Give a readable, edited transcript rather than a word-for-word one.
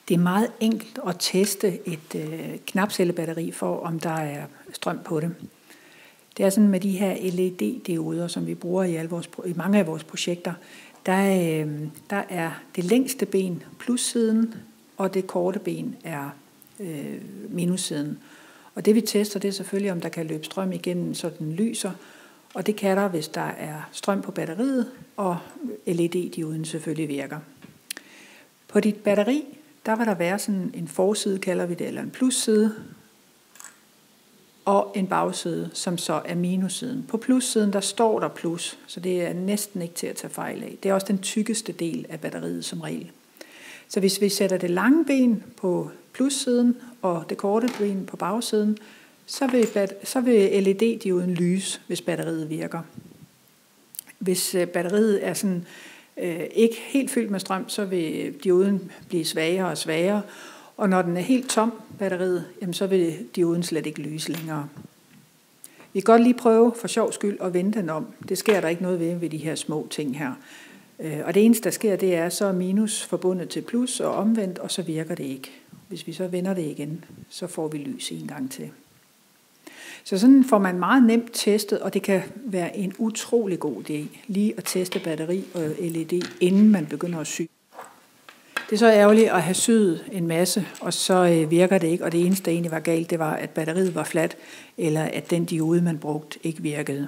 Det er meget enkelt at teste et knapcellebatteri for, om der er strøm på det. Det er sådan med de her LED-dioder, som vi bruger i mange af vores projekter, der er det længste ben plussiden, og det korte ben er minussiden. Og det vi tester, det er selvfølgelig, om der kan løbe strøm igennem, så den lyser. Og det kan der, hvis der er strøm på batteriet, og LED-dioden selvfølgelig virker. På dit batteri, der vil der være sådan en forside, kalder vi det, eller en plusside, og en bagside, som så er minussiden. På plussiden, der står der plus, så det er næsten ikke til at tage fejl af. Det er også den tykkeste del af batteriet som regel. Så hvis vi sætter det lange ben på plussiden, og det korte ben på bagsiden, så vil LED-dioden lyse, hvis batteriet virker. Hvis batteriet er sådan, ikke helt fyldt med strøm, så vil dioden blive svagere og svagere, og når den er helt tom, batteriet, jamen så vil dioden slet ikke lyse længere. Vi kan godt lige prøve for sjov skyld at vende den om. Det sker der ikke noget ved de her små ting her. Og det eneste, der sker, det er så minus forbundet til plus og omvendt, og så virker det ikke. Hvis vi så vender det igen, så får vi lys en gang til. Så sådan får man meget nemt testet, og det kan være en utrolig god idé, lige at teste batteri og LED, inden man begynder at sy. Det er så ærgerligt at have syet en masse, og så virker det ikke, og det eneste, der egentlig var galt, det var, at batteriet var fladt, eller at den diode, man brugte, ikke virkede.